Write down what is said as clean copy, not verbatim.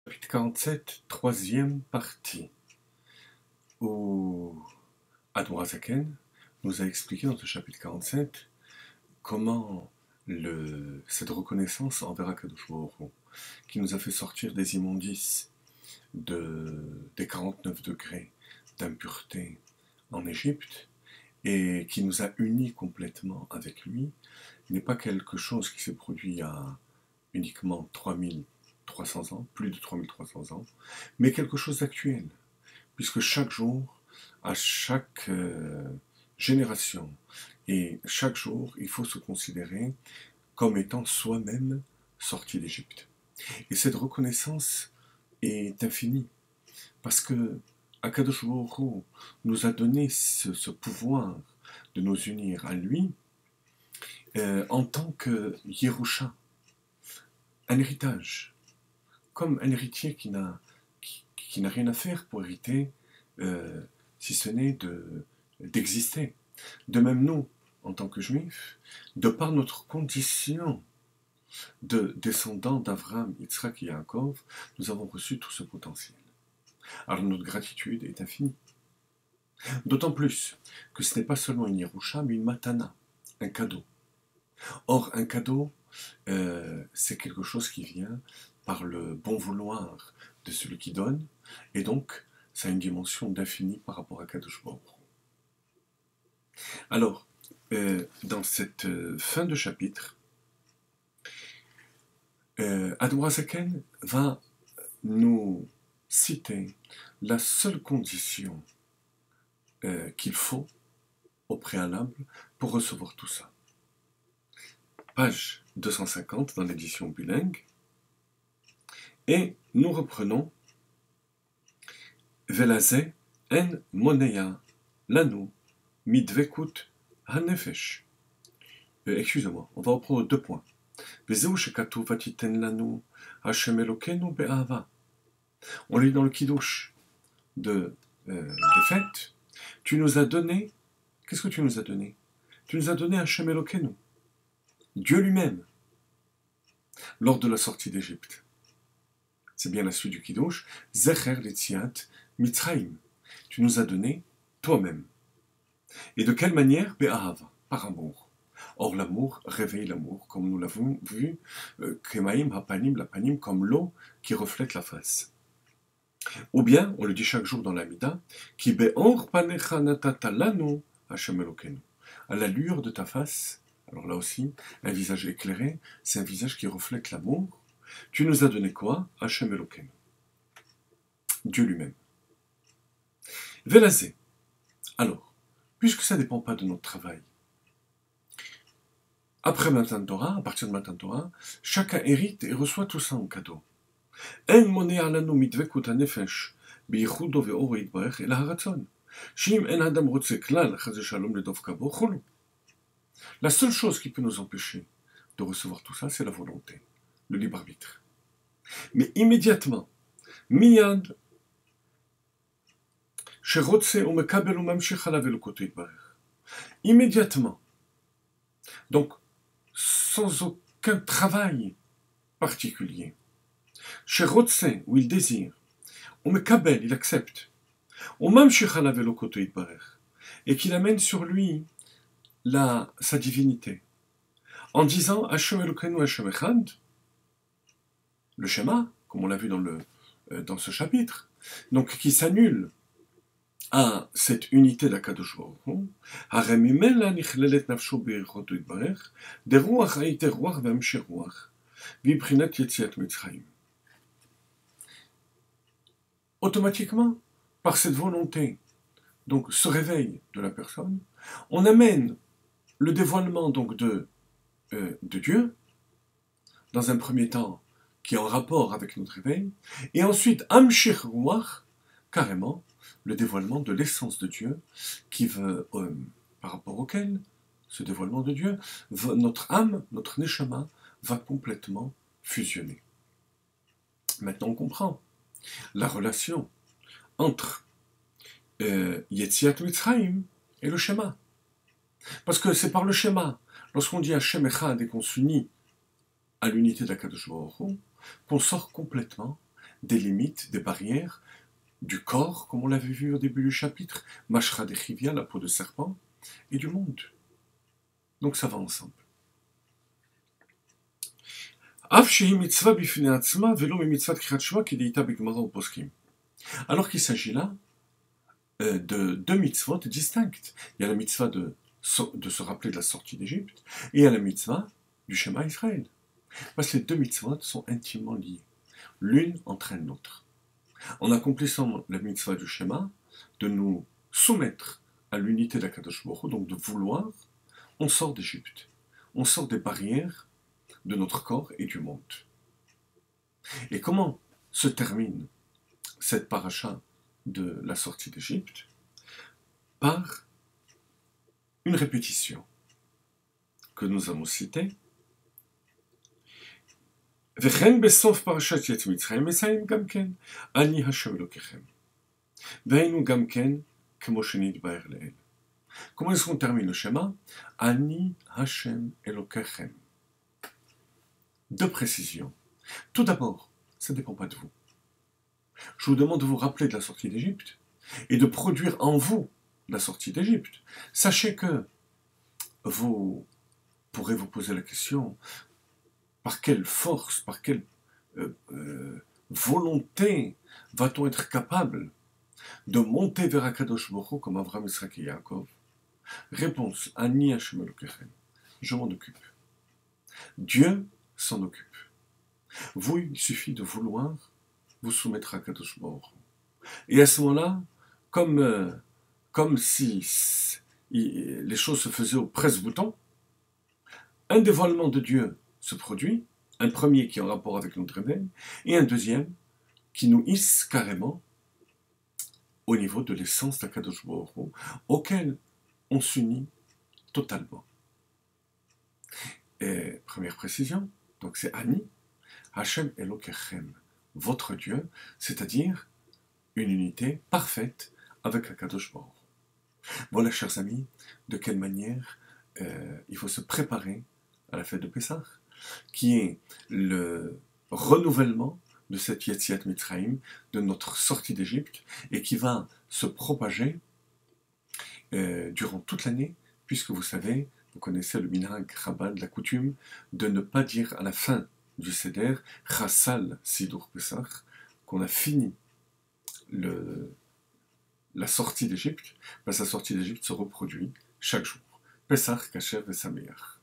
Chapitre 47, troisième partie, où Admorazaken nous a expliqué dans ce chapitre 47 comment cette reconnaissance envers Akadosh Baruch Hu, qui nous a fait sortir des immondices des 49 degrés d'impureté en Égypte et qui nous a unis complètement avec lui, n'est pas quelque chose qui s'est produit il y a uniquement 3300 ans, plus de 3300 ans, mais quelque chose d'actuel, puisque chaque jour, à chaque génération, et chaque jour, il faut se considérer comme étant soi-même sorti d'Égypte. Et cette reconnaissance est infinie, parce que Akadosh Baruch Hu nous a donné ce pouvoir de nous unir à lui en tant que Yerusha, un héritage, comme un héritier qui n'a rien à faire pour hériter, si ce n'est d'exister. De même nous, en tant que juifs, de par notre condition de descendants d'Avraham, Yitzhak et Yaakov, nous avons reçu tout ce potentiel. Alors notre gratitude est infinie. D'autant plus que ce n'est pas seulement une Yerusha, mais une matana, un cadeau. Or, un cadeau, c'est quelque chose qui vient par le bon vouloir de celui qui donne, et donc ça a une dimension d'infini par rapport à Kadosh Baruch Hu. Alors, dans cette fin de chapitre, Admorazaken va nous citer la seule condition qu'il faut au préalable pour recevoir tout ça. Page 250 dans l'édition bilingue, et nous reprenons Velazé en moneya lanu midvekut hanefesh. Excusez-moi, on va reprendre 2 points. Vezeu shekatu vatiten lanu Hashem Elokenu be'ava. On lit dans le Kiddush de fête. Tu nous as donné, qu'est-ce que tu nous as donné? Tu nous as donné Hashem Elokenu, Dieu lui-même, lors de la sortie d'Égypte. C'est bien la suite du Kiddush. Zecher Letziat Mitzrayim. Tu nous as donné toi-même. Et de quelle manière? Be'ahava, par amour. Or, l'amour réveille l'amour, comme nous l'avons vu, Kemaim Hapanim, la panim, comme l'eau qui reflète la face. Ou bien, on le dit chaque jour dans l'Amida, Ki be'or panecha natata lanu Hashem Elokenu. À la lueur de ta face, alors là aussi, un visage éclairé, c'est un visage qui reflète l'amour. Tu nous as donné quoi? Hashem Elokenu, Dieu lui-même. Velazé. Alors, puisque ça ne dépend pas de notre travail, après Matan Torah, à partir de Matan Torah, chacun hérite et reçoit tout ça en cadeau. En monea lanu midvekut hanefesh beichudo ve'oro yitbarech el haratzon. Shim en adam rotze klal chas shalom ledovka bo cholu. La seule chose qui peut nous empêcher de recevoir tout ça, c'est la volonté, le libre arbitre. Mais immédiatement, miyad sherotze umekabel umamshich alav elokoto yitbarech. Immédiatement, donc sans aucun travail particulier, sherotze, où il désire, umekabel, il accepte, umamshich alav elokoto yitbarech, et qu'il amène sur lui sa divinité, en disant Hashem Elokenu Hashem Echad, le schéma, comme on l'a vu dans ce chapitre, donc qui s'annule à cette unité d'Akadosh Baruch Hu, Haremimela nichlelet nafsho beichoto yitbarech, deruach haite ruach ve'amshir ruach, vibrinat yetziat Mitzrayim. Automatiquement, par cette volonté, donc ce réveil de la personne, on amène le dévoilement donc de Dieu, dans un premier temps, qui est en rapport avec notre réveil, et ensuite, Amshir Ruach, carrément, le dévoilement de l'essence de Dieu, qui veut, par rapport auquel, ce dévoilement de Dieu, notre âme, notre neshama, va complètement fusionner. Maintenant, on comprend la relation entre Yetziat Mitzrayim et le schéma. Parce que c'est par le schéma, lorsqu'on dit Hashem Echad et qu'on s'unit à l'unité d'Akadosh Baruch Hu, qu'on sort complètement des limites, des barrières, du corps, comme on l'avait vu au début du chapitre, Mashra de Chivia, la peau de serpent, et du monde. Donc ça va ensemble. Alors qu'il s'agit là de deux mitzvot distinctes. Il y a la mitzvah de se rappeler de la sortie d'Égypte, et il y a la mitzvah du Shema Israël. Parce que les deux mitzvot sont intimement liés. L'une entraîne l'autre. En accomplissant la mitzvah du Shema, de nous soumettre à l'unité d'Akadosh Baruch Hu, donc de vouloir, on sort d'Égypte. On sort des barrières de notre corps et du monde. Et comment se termine cette paracha de la sortie d'Égypte? Par une répétition que nous avons citée. וכן בסוף פרשת יציאת מצרים מסיים גם כן, אני השם אלוקיכם. והיינו גם כן כמו שנתבהר לעיל. Comment est-ce qu'on termine le schéma? Ani Hashem Elokechem. Deux précisions. Tout d'abord, ça ne dépend pas de vous. Je vous demande de vous rappeler de la sortie d'Égypte et de produire en vous la sortie d'Égypte. Sachez que vous pourrez vous poser la question, par quelle force, par quelle volonté va-t-on être capable de monter vers Akadosh Baruch Hu comme Avraham, Yitzhak et Yaakov? Réponse, Ani Hashem Elokechem. Je m'en occupe. Dieu s'en occupe. Vous, il suffit de vouloir vous soumettre à Akadosh Baruch Hu. Et à ce moment-là, comme si les choses se faisaient au presse-bouton, un dévoilement de Dieu se produit, un premier qui est en rapport avec notre réveil, et un deuxième qui nous hisse carrément au niveau de l'essence d'Akadosh Baruch Hu, auquel on s'unit totalement. Et première précision, donc c'est Ani, Hashem Elokechem, votre Dieu, c'est-à-dire une unité parfaite avec Akadosh Baruch Hu. Voilà, chers amis, de quelle manière il faut se préparer à la fête de Pessah, qui est le renouvellement de cette Yetziat Mitzrayim, de notre sortie d'Égypte, et qui va se propager durant toute l'année, puisque vous savez, vous connaissez le minhag Chabad, la coutume, de ne pas dire à la fin du Seder, Chassal Sidur Pesach, qu'on a fini la sortie d'Égypte, parce que la sortie d'Égypte se reproduit chaque jour. Pesach, Kasher et Sameach.